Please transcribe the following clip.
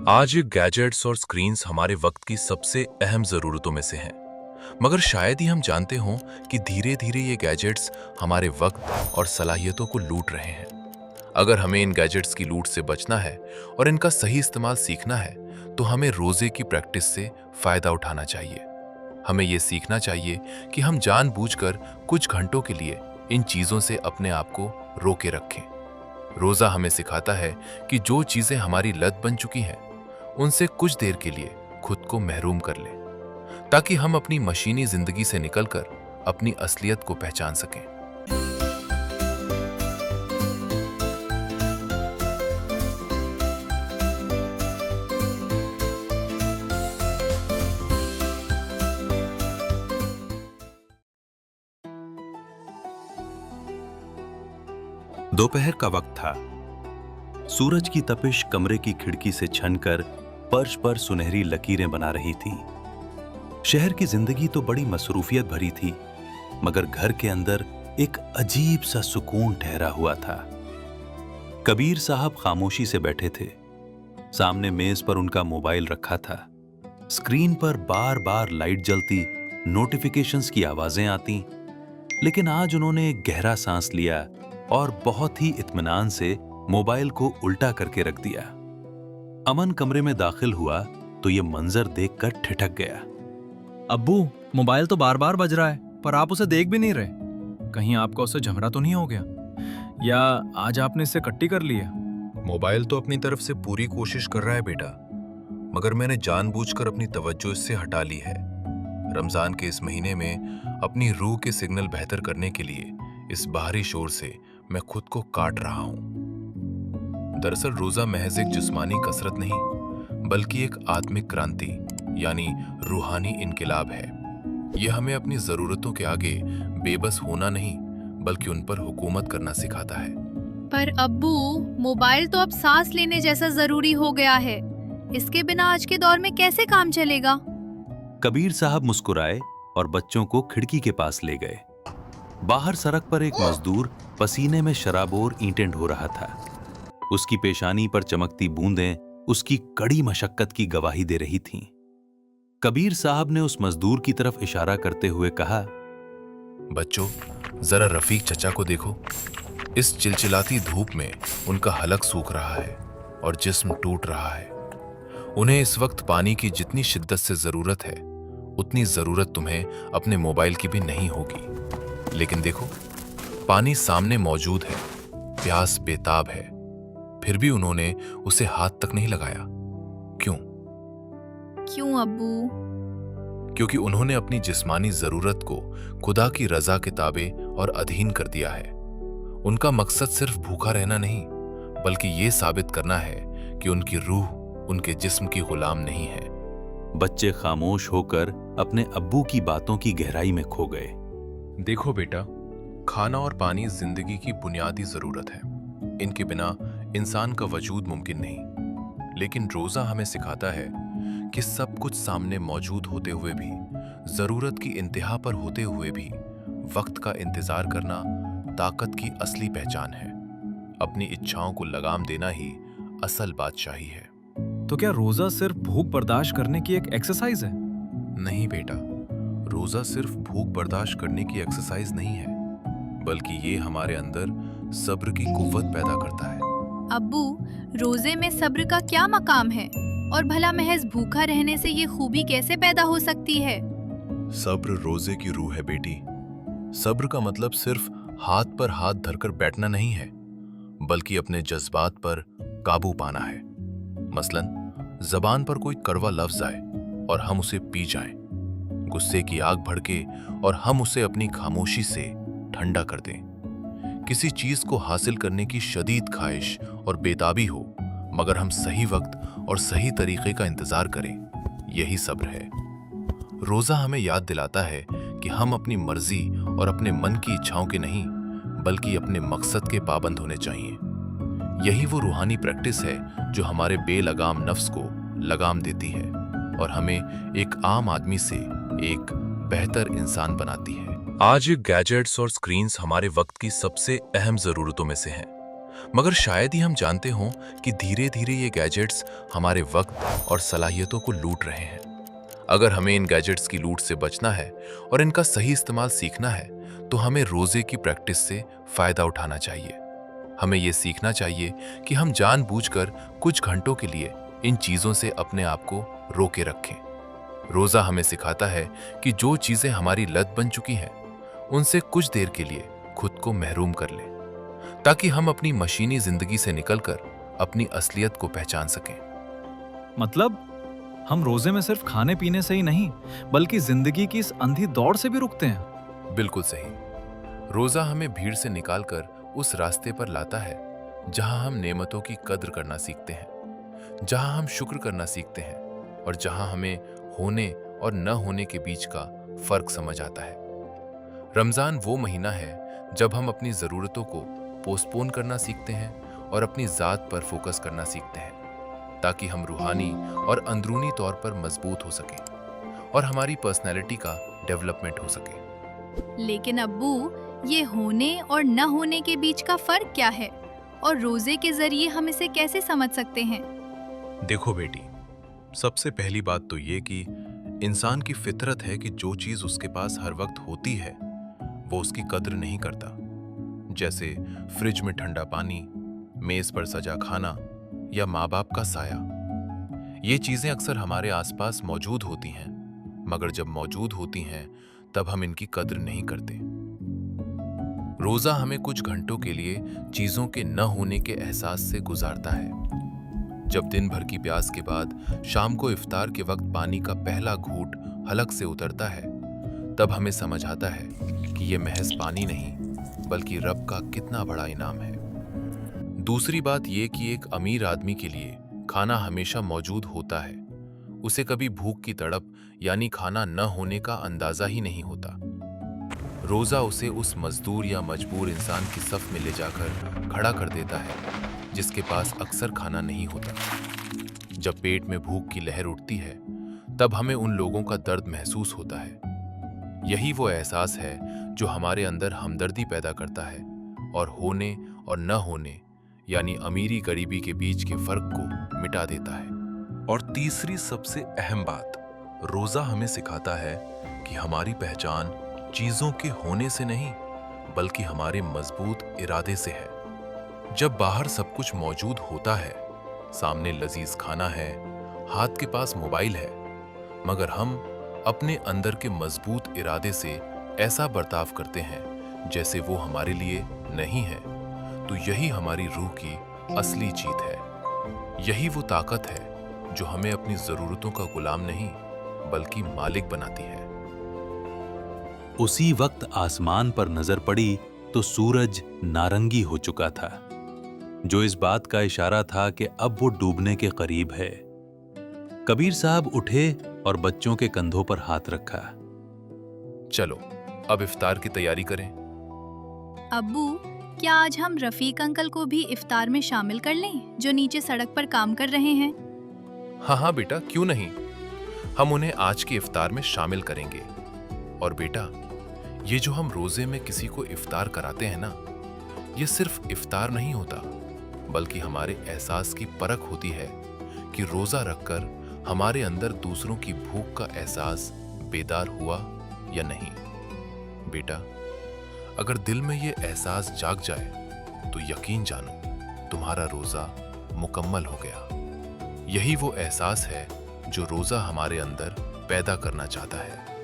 आज गैजेट्स और स्क्रीन्स हमारे वक्त की सबसे अहम ज़रूरतों में से हैं। मगर शायद ही हम जानते हों कि धीरे धीरे ये गैजेट्स हमारे वक्त और सलाहियतों को लूट रहे हैं। अगर हमें इन गैजेट्स की लूट से बचना है और इनका सही इस्तेमाल सीखना है, तो हमें रोज़े की प्रैक्टिस से फ़ायदा उठाना चाहिए। हमें ये सीखना चाहिए कि हम जानबूझकर कुछ घंटों के लिए इन चीज़ों से अपने आप को रोके रखें। रोज़ा हमें सिखाता है कि जो चीज़ें हमारी लत बन चुकी हैं, उनसे कुछ देर के लिए खुद को महरूम कर लें, ताकि हम अपनी मशीनी जिंदगी से निकलकर अपनी असलियत को पहचान सकें। दोपहर का वक्त था। सूरज की तपिश कमरे की खिड़की से छनकर फर्श पर सुनहरी लकीरें बना रही थी। शहर की जिंदगी तो बड़ी मसरूफियत भरी थी, मगर घर के अंदर एक अजीब सा सुकून ठहरा हुआ था। कबीर साहब खामोशी से बैठे थे। सामने मेज पर उनका मोबाइल रखा था। स्क्रीन पर बार बार लाइट जलती, नोटिफिकेशंस की आवाजें आती, लेकिन आज उन्होंने एक गहरा सांस लिया और बहुत ही इत्मीनान से मोबाइल को उल्टा करके रख दिया। अमन कमरे में दाखिल हुआ तो ये मंजर देखकर ठिठक गया। अब्बू, मोबाइल तो बार बार बज रहा है, पर आप उसे देख भी नहीं रहे। कहीं आपका उससे झगड़ा तो नहीं हो गया, या आज आपने इससे कट्टी कर ली है? मोबाइल तो अपनी तरफ से पूरी कोशिश कर रहा है बेटा, मगर मैंने जानबूझकर अपनी तवज्जो इससे हटा ली है। रमजान के इस महीने में अपनी रूह के सिग्नल बेहतर करने के लिए इस बाहरी शोर से मैं खुद को काट रहा हूं। दरअसल रोजा महज एक जिस्मानी कसरत नहीं, बल्कि एक आत्मिक क्रांति यानी रूहानी इनकलाब है। यह हमें अपनी जरूरतों के आगे बेबस होना नहीं, बल्कि उन पर हुकूमत करना सिखाता है। पर अब्बू, मोबाइल तो अब सांस लेने जैसा जरूरी हो गया है। इसके बिना आज के दौर में कैसे काम चलेगा? कबीर साहब मुस्कुराए और बच्चों को खिड़की के पास ले गए। बाहर सड़क पर एक मजदूर पसीने में शराबोर ईंटें ढो रहा था। उसकी पेशानी पर चमकती बूंदें उसकी कड़ी मशक्कत की गवाही दे रही थीं। कबीर साहब ने उस मजदूर की तरफ इशारा करते हुए कहा, बच्चों, जरा रफीक चचा को देखो। इस चिलचिलाती धूप में उनका हलक सूख रहा है और जिस्म टूट रहा है। उन्हें इस वक्त पानी की जितनी शिद्दत से जरूरत है, उतनी जरूरत तुम्हें अपने मोबाइल की भी नहीं होगी। लेकिन देखो, पानी सामने मौजूद है, प्यास बेताब है, फिर भी उन्होंने उसे हाथ तक नहीं लगाया। क्यों? क्यों अब्बू? क्योंकि उन्होंने अपनी जिस्मानी जरूरत को खुदा की रजा के ताबे और अधीन कर दिया है। उनका मकसद सिर्फ भूखा रहना नहीं, बल्कि ये साबित करना है कि उनकी रूह उनके जिस्म की गुलाम नहीं है। बच्चे खामोश होकर अपने अब्बू की बातों की गहराई में खो गए। देखो बेटा, खाना और पानी जिंदगी की बुनियादी जरूरत है। इनके बिना इंसान का वजूद मुमकिन नहीं। लेकिन रोजा हमें सिखाता है कि सब कुछ सामने मौजूद होते हुए भी, जरूरत की इंतहा पर होते हुए भी, वक्त का इंतजार करना ताकत की असली पहचान है। अपनी इच्छाओं को लगाम देना ही असल बादशाही है। तो क्या रोजा सिर्फ भूख बर्दाश्त करने की एक एक्सरसाइज है? नहीं बेटा, रोजा सिर्फ भूख बर्दाश्त करने की एक्सरसाइज नहीं है, बल्कि ये हमारे अंदर सब्र की कुव्वत पैदा करता है। अब्बू, रोजे में सब्र का क्या मकाम है? और भला महज भूखा रहने से ये खूबी कैसे पैदा हो सकती है? सब्र रोजे की रूह है बेटी। सब्र का मतलब सिर्फ हाथ पर हाथ धरकर बैठना नहीं है, बल्कि अपने जज्बात पर काबू पाना है। मसलन, जबान पर कोई कड़वा लफ्ज आए और हम उसे पी जाएं, गुस्से की आग भड़के और हम उसे अपनी खामोशी से ठंडा कर दें। किसी चीज को हासिल करने की शदीद ख्वाहिश और बेताबी हो, मगर हम सही वक्त और सही तरीके का इंतजार करें, यही सब्र है। रोजा हमें याद दिलाता है कि हम अपनी मर्जी और अपने मन की इच्छाओं के नहीं, बल्कि अपने मकसद के पाबंद होने चाहिए। यही वो रूहानी प्रैक्टिस है जो हमारे बेलगाम नफ्स को लगाम देती है और हमें एक आम आदमी से एक बेहतर इंसान बनाती है। आज गैजेट्स और स्क्रीन्स हमारे वक्त की सबसे अहम जरूरतों में से हैं, मगर शायद ही हम जानते हों कि धीरे धीरे ये गैजेट्स हमारे वक्त और सलाहियतों को लूट रहे हैं। अगर हमें इन गैजेट्स की लूट से बचना है और इनका सही इस्तेमाल सीखना है तो हमें रोजे की प्रैक्टिस से फायदा उठाना चाहिए। हमें ये सीखना चाहिए कि हम जानबूझकर कुछ घंटों के लिए इन चीजों से अपने आप को रोके रखें। रोजा हमें सिखाता है कि जो चीजें हमारी लत बन चुकी हैं उनसे कुछ देर के लिए खुद को महरूम कर लें, ताकि हम अपनी मशीनी जिंदगी से निकलकर अपनी असलियत को पहचान सकें। मतलब हम रोजे में सिर्फ खाने पीने से ही नहीं बल्कि जिंदगी की इस अंधी दौड़ से भी रुकते हैं। बिल्कुल सही। रोजा हमें भीड़ से निकालकर उस रास्ते पर लाता है जहां हम नेमतों की कद्र करना सीखते हैं, जहां हम शुक्र करना सीखते हैं और जहां हमें होने और न होने के बीच का फर्क समझ आता है। रमजान वो महीना है जब हम अपनी जरूरतों को पोस्टपोन करना सीखते हैं और अपनी जात पर फोकस करना सीखते हैं, ताकि हम रूहानी और अंदरूनी तौर पर मजबूत हो सकें और हमारी पर्सनैलिटी का डेवलपमेंट हो सके। लेकिन अब्बू, ये होने और न होने के बीच का फर्क क्या है और रोजे के जरिए हम इसे कैसे समझ सकते हैं? देखो बेटी, सबसे पहली बात तो ये कि इंसान की फितरत है कि जो चीज उसके पास हर वक्त होती है वो उसकी कद्र नहीं करता। जैसे फ्रिज में ठंडा पानी, मेज पर सजा खाना या माँ बाप का साया। ये चीजें अक्सर हमारे आसपास मौजूद होती हैं, मगर जब मौजूद होती हैं तब हम इनकी कद्र नहीं करते। रोजा हमें कुछ घंटों के लिए चीजों के न होने के एहसास से गुजारता है। जब दिन भर की प्यास के बाद शाम को इफ्तार के वक्त पानी का पहला घूंट हलक से उतरता है, तब हमें समझ आता है कि यह महज पानी नहीं बल्कि रब का कितना बड़ा इनाम है। दूसरी बात यह कि एक अमीर आदमी के लिए खाना हमेशा मौजूद होता है। उसे कभी भूख की तड़प यानी खाना न होने का अंदाजा ही नहीं होता। रोजा उसे उस मजदूर या मजबूर इंसान की सफ में ले जाकर खड़ा कर देता है जिसके पास अक्सर खाना नहीं होता। जब पेट में भूख की लहर उठती है तब हमें उन लोगों का दर्द महसूस होता है। यही वो एहसास है जो हमारे अंदर हमदर्दी पैदा करता है और होने और न होने यानी अमीरी गरीबी के बीच के फर्क को मिटा देता है। और तीसरी सबसे अहम बात, रोजा हमें सिखाता है कि हमारी पहचान चीजों के होने से नहीं बल्कि हमारे मजबूत इरादे से है। जब बाहर सब कुछ मौजूद होता है, सामने लजीज खाना है, हाथ के पास मोबाइल है, मगर हम अपने अंदर के मजबूत इरादे से ऐसा बर्ताव करते हैं जैसे वो हमारे लिए नहीं है, तो यही हमारी रूह की असली जीत है। यही वो ताकत है जो हमें अपनी जरूरतों का गुलाम नहीं बल्कि मालिक बनाती है। उसी वक्त आसमान पर नजर पड़ी तो सूरज नारंगी हो चुका था, जो इस बात का इशारा था कि अब वो डूबने के करीब है। कबीर साहब उठे और बच्चों के कंधों पर हाथ रखा। चलो अब इफ्तार की तैयारी करें। अब्बू, क्या आज हम रफीक अंकल को भी इफ्तार में शामिल कर लें जो नीचे सड़क पर काम कर रहे हैं? हाँ हाँ बेटा, क्यों नहीं। हम उन्हें आज की इफ्तार में शामिल करेंगे। और बेटा, ये जो हम रोजे में किसी को इफ्तार कराते हैं ना, ये सिर्फ इफ्तार नहीं होता बल्कि हमारे एहसास की परख होती है कि रोजा रखकर हमारे अंदर दूसरों की भूख का एहसास बेदार हुआ या नहीं। बेटा, अगर दिल में ये एहसास जाग जाए तो यकीन जानो तुम्हारा रोजा मुकम्मल हो गया। यही वो एहसास है जो रोजा हमारे अंदर पैदा करना चाहता है।